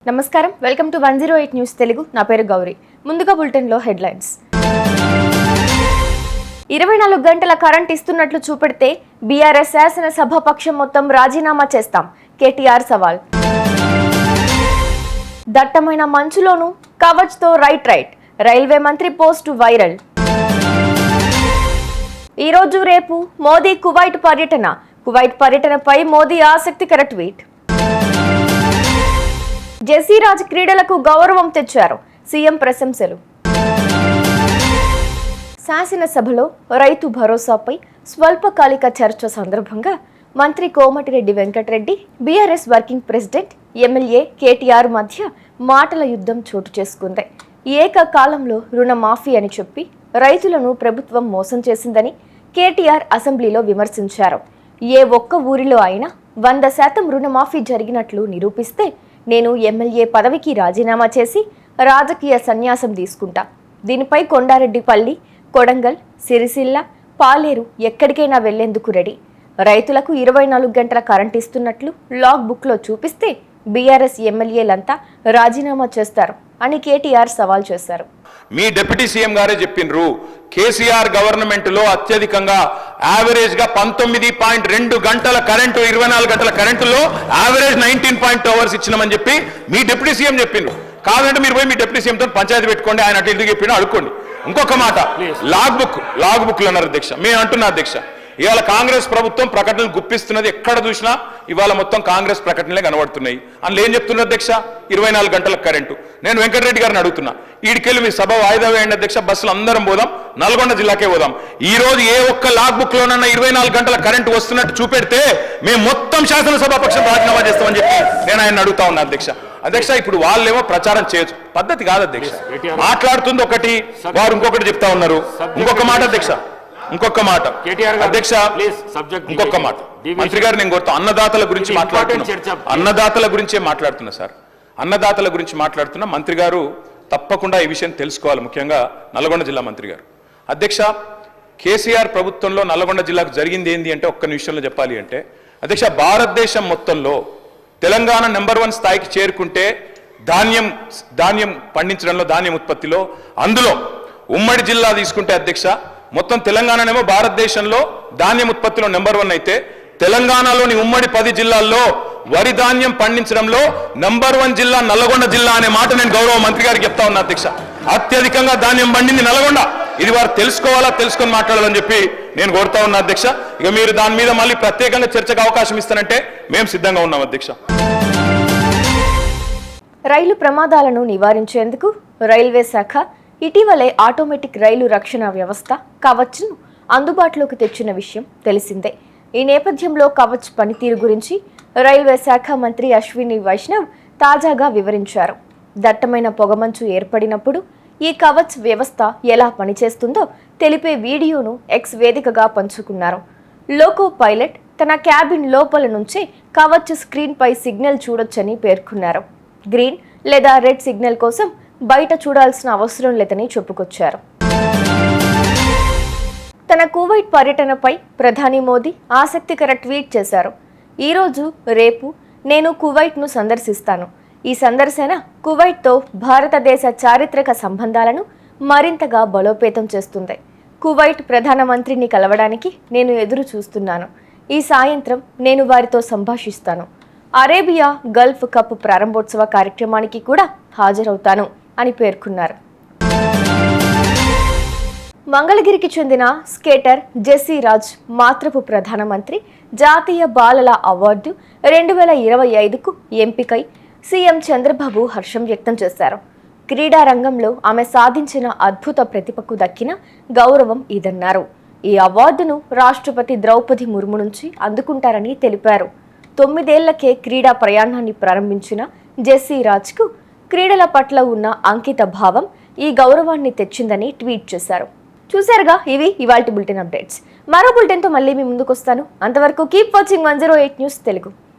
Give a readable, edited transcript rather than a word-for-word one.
నమస్కారం welcome to 108 news Telugu నా పేరు గౌరీ ముందుగా బులెటిన్ లో హెడ్లైన్స్ 24 గంటల కరెంట్ ఇస్తున్నట్లు చూపెడితే బీఆర్ఎస్ శాసన సభాపక్షం మొత్తం రాజీనామా చేస్తాం కేటీఆర్ సవాల్ దట్టమైన మంచులోను కవచ్ తో రైట్ రైల్వే మంత్రి పోస్ట్ వైరల్ ఈ రోజు రేపు మోదీ కువైట్ పర్యటనపై మోదీ ఆసక్తికర ట్వీట్ జెసిరాజ్ క్రీడలకు గౌరవం తెచ్చారు సీఎం ప్రశంసలు శాసనసభలో రైతు భరోసాపై స్వల్పకాలిక చర్చ సందర్భంగా మంత్రి Komatireddy Venkat Reddy BRS working president MLA KTR మధ్య మాటల యుద్ధం చోటు చేసుకుంది. ఏకకాలంలో రుణమాఫీ అని చెప్పి రైతులను ప్రభుత్వం మోసం చేసిందని కేటీఆర్ అసెంబ్లీలో విమర్శించారు. ఏ ఒక్క ఊరిలో అయినా 100% రుణమాఫీ జరిగినట్లు నిరూపిస్తే నేను ఎమ్మెల్యే పదవికి రాజీనామా చేసి రాజకీయ సన్యాసం తీసుకుంటా. దీనిపై కొండారెడ్డిపల్లి, కొడంగల్, సిరిసిల్ల, పాలేరు ఎక్కడికైనా వెళ్లేందుకు రెడీ. రైతులకు 24 గంటల కరెంట్ ఇస్తున్నట్లు లాగ్ బుక్లో చూపిస్తే బీఆర్ఎస్ ఎమ్మెల్యేలంతా రాజీనామా చేస్తారు అని కేటీఆర్ సవాల్ చేశారు. మీ డిప్యూటీ సీఎం గారే చెప్పినరు కేసీఆర్ గవర్నమెంట్ లో అత్యధికంగా యావరేజ్ గా 19.2 గంటల కరెంటు 24 గంటల కరెంటులో యావరేజ్ 19.2 అవర్స్ ఇచ్చినామని చెప్పి మీ డిప్యూటీ సీఎం చెప్పిండ్రు. కాదంటే మీరు పోయి మీ డిప్యూటీ సీఎం తో పంచాయతీ పెట్టుకోండి, ఆయన అటు ఎందుకు చెప్పినా అడుక్కోండి. ఇంకొక మాట, లాగ్ బుక్ అన్నారు అధ్యక్ష. మేము అంటున్నా అధ్యక్ష, ఇవాళ కాంగ్రెస్ ప్రభుత్వం ప్రకటనలు గుప్పిస్తున్నది. ఎక్కడ చూసినా ఇవాళ మొత్తం కాంగ్రెస్ ప్రకటనలే కనబడుతున్నాయి. అందులో ఏం చెప్తున్నారు అధ్యక్ష? 24 గంటల కరెంటు. నేను వెంకటరెడ్డి గారిని అడుగుతున్నా, ఈడికెళ్ళి మీ సభ వాయిదా వేయండి అధ్యక్ష, బస్సులు అందరం పోదాం, నల్గొండ జిల్లాకే పోదాం. ఈ రోజు ఏ ఒక్క లాగ్ బుక్ లోనన్నా 24 గంటల కరెంటు వస్తున్నట్టు చూపెడితే మేము మొత్తం శాసనసభాపక్షం రాజీనామా చేస్తామని చెప్పి నేను ఆయన అడుగుతా ఉన్నా అధ్యక్ష. అధ్యక్ష, ఇప్పుడు వాళ్ళేమో ప్రచారం చేయొచ్చు, పద్ధతి కాదు అధ్యక్ష. మాట్లాడుతుంది ఒకటి, వారు ఇంకొకటి చెప్తా ఉన్నారు. ఇంకొక మాట అధ్యక్ష, ఇంకొక మాట అధ్యక్ష, ఇంకొక మాట మంత్రి గారు నేను కోరుతా. అన్నదాతల గురించి అన్నదాతల గురించే మాట్లాడుతున్నా సార్, అన్నదాతల గురించి మాట్లాడుతున్నా. మంత్రి గారు తప్పకుండా ఈ విషయం తెలుసుకోవాలి, ముఖ్యంగా నల్గొండ జిల్లా మంత్రి గారు. అధ్యక్ష, కేసీఆర్ ప్రభుత్వంలో నల్గొండ జిల్లాకు జరిగింది ఏంది అంటే ఒక్క నిమిషంలో చెప్పాలి అంటే అధ్యక్ష, భారతదేశం మొత్తంలో తెలంగాణ నెంబర్ 1 స్థాయికి చేరుకుంటే ధాన్యం పండించడంలో, ధాన్యం ఉత్పత్తిలో, అందులో ఉమ్మడి జిల్లా తీసుకుంటే అధ్యక్ష, మొత్తం తెలంగాణనేమో భారతదేశంలో ధాన్యం ఉత్పత్తిలో నెంబర్ 1 అయితే తెలంగాణలోని ఉమ్మడి 10 జిల్లాల్లో వరి ధాన్యం పండించడంలో నెంబర్ 1 జిల్లా నల్గొండ జిల్లా అనే మాట నేను గౌరవ మంత్రి గారికి చెప్తా ఉన్నా అధ్యక్ష. అత్యధికంగా ధాన్యం పండింది నల్గొండ. ఇది వారు తెలుసుకోవాలా, తెలుసుకొని మాట్లాడాలని చెప్పి నేను కోరుతా ఉన్నా అధ్యక్ష. ఇక మీరు దాని మీద మళ్ళీ ప్రత్యేకంగా చర్చకు అవకాశం ఇస్తానంటే మేము సిద్ధంగా ఉన్నాం అధ్యక్ష. రైలు ప్రమాదాలను నివారించేందుకు రైల్వే శాఖ ఇటీవలే ఆటోమేటిక్ రైలు రక్షణ వ్యవస్థ కవచ్ను అందుబాటులోకి తెచ్చిన విషయం తెలిసిందే. ఈ నేపథ్యంలో కవచ్ పనితీరు గురించి రైల్వే శాఖ మంత్రి అశ్విని వైష్ణవ్ తాజాగా వివరించారు. దట్టమైన పొగమంచు ఏర్పడినప్పుడు ఈ కవచ్ వ్యవస్థ ఎలా పనిచేస్తుందో తెలిపే వీడియోను ఎక్స్ వేదికగా పంచుకున్నారు. లోకో పైలట్ తన క్యాబిన్ లోపల నుంచే కవచ్ స్క్రీన్ పై సిగ్నల్ చూడొచ్చని పేర్కొన్నారు. గ్రీన్ లేదా రెడ్ సిగ్నల్ కోసం బయట చూడాల్సిన అవసరం లేదని చెప్పుకొచ్చారు. తన కువైట్ పర్యటనపై ప్రధాని మోదీ ఆసక్తికర ట్వీట్ చేశారు. ఈరోజు రేపు నేను కువైట్ను సందర్శిస్తాను. ఈ సందర్శన కువైట్తో భారతదేశ చారిత్రక సంబంధాలను మరింతగా బలోపేతం చేస్తుంది. కువైట్ ప్రధానమంత్రిని కలవడానికి నేను ఎదురు చూస్తున్నాను. ఈ సాయంత్రం నేను వారితో సంభాషిస్తాను. అరేబియా గల్ఫ్ కప్ ప్రారంభోత్సవ కార్యక్రమానికి కూడా హాజరవుతాను అని పేర్కొన్నారు. మంగళగిరికి చెందిన స్కేటర్ జెసిరాజ్ మాత్రపు ప్రధానమంత్రి జాతీయ బాలల అవార్డు 2025కు ఎంపికై సీఎం చంద్రబాబు హర్షం వ్యక్తం చేశారు. క్రీడా రంగంలో ఆమె సాధించిన అద్భుత ప్రతిభకు దక్కిన గౌరవం ఇదన్నారు. ఈ అవార్డును రాష్ట్రపతి ద్రౌపది ముర్ము నుంచి అందుకుంటారని తెలిపారు. 9 ఏళ్లకే క్రీడా ప్రయాణాన్ని ప్రారంభించిన జెసిరాజ్కు క్రీడల పట్ల ఉన్న అంకిత భావం ఈ గౌరవాన్ని తెచ్చిందని ట్వీట్ చేశారు. చూశారుగా, ఇవి ఇవాల్టి బులెటిన్ అప్డేట్స్. మరో బులెటిన్తో మళ్ళీ మీ ముందుకు వస్తాను. అంతవరకు కీప్ వాచింగ్ 108 న్యూస్ తెలుగు.